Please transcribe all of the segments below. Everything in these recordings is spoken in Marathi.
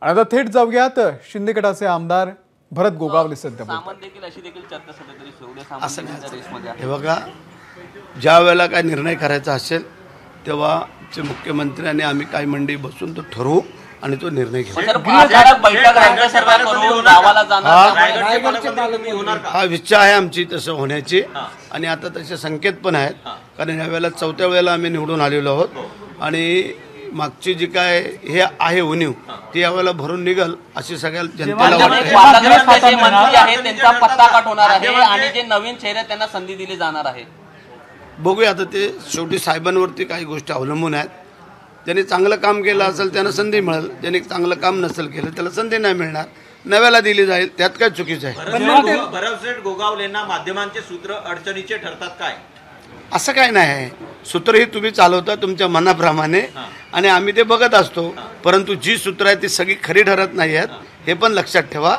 आणि आता थेट जाऊयात शिंदे गटाचे आमदार भरत गोगावले सध्या सामंत देखील अशी देखील चर्चा सध्या तरी सुरू सामंत रेसमध्ये आहे. हे बघा, ज्या वेळेला काय निर्णय करायचा असेल तेव्हा मुख्यमंत्री आणि आम्ही काही मंडळी बसून तो ठरवू आणि तो निर्णय घेऊ. हा इच्छा आहे आमची तसं होण्याची आणि आता तसे संकेत पण आहेत. कारण यावेळेला 4थ्या वेळेला आम्ही निवडून आलेलो आहोत आणि मागची जी काय हे आहे उणीव ती यावेळेला भरून निघल अशी सगळ्या जनतेला वाटते. मंत्री आहेत त्यांचा पत्ता काट होणार आहे आणि जे नवीन चेहरे त्यांना संधी दिली जाणार आहे. बघूया, आता ते शेवटी साहेबांवरती काही गोष्टी अवलंबून आहेत. ज्यांनी चांगलं काम केलं असेल त्यांना संधी मिळेल, ज्यांनी चांगलं काम नसेल केलं त्याला संधी नाही मिळणार, नव्याला दिली जाईल, त्यात काय चुकीचं आहे. भरत गोगावलेंना माध्यमांचे सूत्र अडचणीचे ठरतात काय? असं काय नाही आहे. सूत्र ही तुम्ही चालवता तुमच्या मनाप्रमाणे आणि आम्ही ते बघत असतो. परंतु जी सूत्र आहेत ती सगळी खरी ठरत नाही आहेत हे पण लक्षात ठेवा.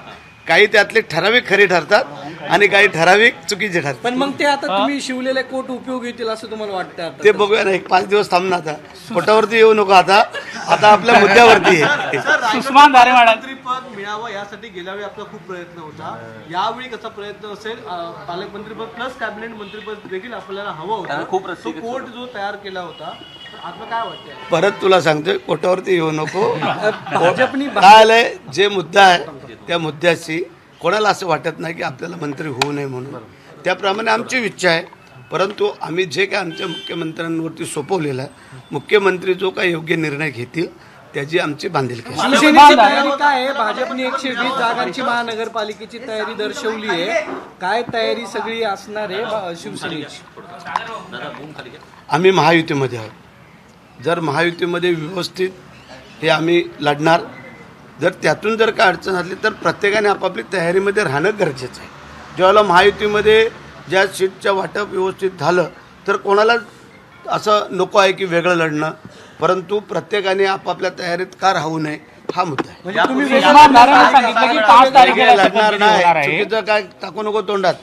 काही त्यातले ठराविक खरी ठरतात आणि काही ठराविक चुकीचे ठरतात. पण मग ते आता तुम्ही शिवलेले कोट उपयोग येतील असं तुम्हाला वाटतं? ते बघूया ना, 1-5 दिवस थांबणार. आता कोटावरती येऊ नको. आता आपल्या मुद्द्यावरती आहे. मंत्रीपद मिळावं यासाठी गेल्या वेळी आपला खूप प्रयत्न होता. यावेळी कसा प्रयत्न असेल? पालकमंत्रीपद प्लस कॅबिनेट मंत्रीपद देखील आपल्याला हवं होतं. खूप तो कोट जो तयार केला होता, आता काय वाटतंय? परत तुला सांगतोय, कोटावरती येऊ नको. काय आलंय, जे मुद्दा आहे त्या मुद्द्याशी कोणाला असं वाटत नाही की आपल्याला मंत्री होऊ नये म्हणून. त्याप्रमाणे आमची इच्छा आहे. परंतु आम्ही जे काय आमच्या मुख्यमंत्र्यांवरती सोपवलेलं आहे, मुख्यमंत्री जो काय योग्य निर्णय घेतील त्याची आमची बांधिलकी. शिवसेनेची तयारी काय आहे? भाजपने 120 जागांची महानगरपालिकेची तयारी दर्शवली आहे. काय तयारी सगळी असणार आहे शिवसेनेची? आम्ही महायुतीमध्ये आहोत. जर महायुतीमध्ये व्यवस्थित हे आम्ही लढणार. जर त्यातून जर काय अडचण असली तर प्रत्येकाने आपापली तयारीमध्ये राहणं गरजेचं आहे. ज्यावेळेला महायुतीमध्ये ज्या सीटचं वाटप व्यवस्थित झालं तर कोणाला असं नको आहे की वेगळं लढणं. परंतु प्रत्येकाने आपापल्या तयारीत का राहू नये हा मुद्दा आहे. लढणार नाही, चुकीचं काय टाकू नको तोंडात.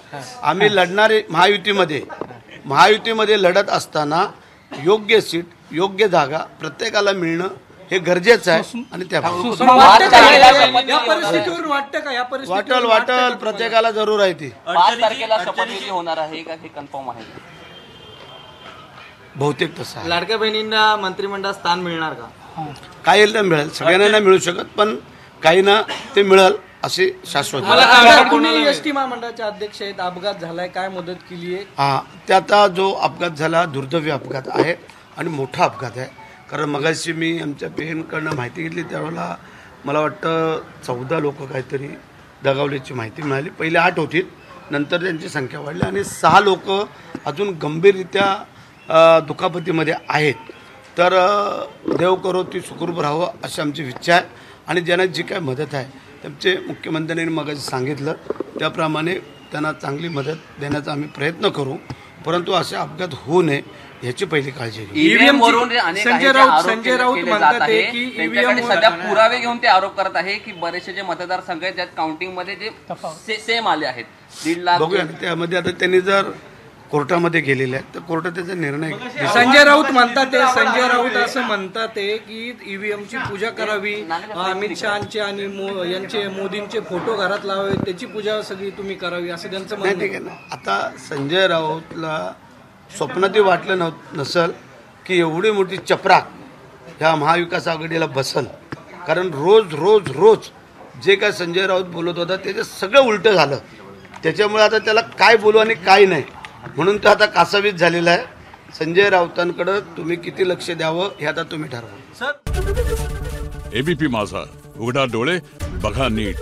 आम्ही लढणारे महायुतीमध्ये लढत असताना योग्य सीट योग्य जागा प्रत्येकाला मिळणं हे गरजेचं आहे. आणि त्या वाटल प्रत्येकाला जरूर आहे. ती 5 तारखेला शपथविधी होणार आहे का हे कन्फर्म आहे? बहुतेक तसं आहे. लाडक्या बहिणींना मंत्रिमंडळात स्थान मिळणार का? काही ना मिळेल, सगळ्यांना नाही मिळू शकत पण काही ना ते मिळेल असे शाश्वत. एसटी महामंडळाचे अध्यक्ष आहेत, अपघात झालाय, काय मदत केली आहे? ते आता जो अपघात झाला दुर्दैवी अपघात आहे आणि मोठा अपघात आहे. कारण मगाशी मी आमच्या पेनकडनं माहिती घेतली त्यावेळेला मला वाटतं 14 लोक काहीतरी दगावल्याची माहिती मिळाली. पहिले 8 होती, नंतर त्यांची संख्या वाढली आणि 6 लोक अजून गंभीररित्या दुखापतीमध्ये आहेत. तर देव करो ती सुखरूप राहावं अशी आमची इच्छा आहे. आणि ज्यांना जी काय मदत आहे त्यांचे मुख्यमंत्र्यांनी मगाशी सांगितलं त्याप्रमाणे त्यांना चांगली मदत देण्याचा आम्ही प्रयत्न करू. परंतु असे अपघात होऊ नये याची पहिली काळजी घेऊ. ईव्हीएम वरून संजय राऊत म्हणतात की ईव्हीएम सध्या पुरावे घेऊन ते आरोप करत आहे की बरेचसे जे मतदारसंघ आहेत त्यात काउंटिंग मध्ये जे सेम आले आहेत 1.5 लाख. बघूया त्यामध्ये आता त्यांनी जर कोर्टामध्ये गेलेले आहेत तर कोर्टात त्याचा निर्णय. संजय राऊत असं म्हणतात की ईव्हीएमची पूजा करावी, अमित शहाचे आणि यांचे मोदींचे फोटो घरात लावावे, त्याची पूजा सगळी तुम्ही करावी असं त्यांचं म्हणणं. ठीक आहे ना. आता संजय राऊतला स्वप्नातही वाटलं नसल की एवढी मोठी चपराक ह्या महाविकास आघाडीला बसल. कारण रोज जे काय संजय राऊत बोलत होता त्याचं सगळं उलटं झालं. त्याच्यामुळे आता त्याला काय बोलू आणि काय नाही म्हणून तो आता कासावीस झालेला आहे. संजय राऊतांकडे तुम्ही किती लक्ष द्यावं हे आता तुम्ही ठरवा. एबीपी माझा, उघडा डोळे बघा नीट.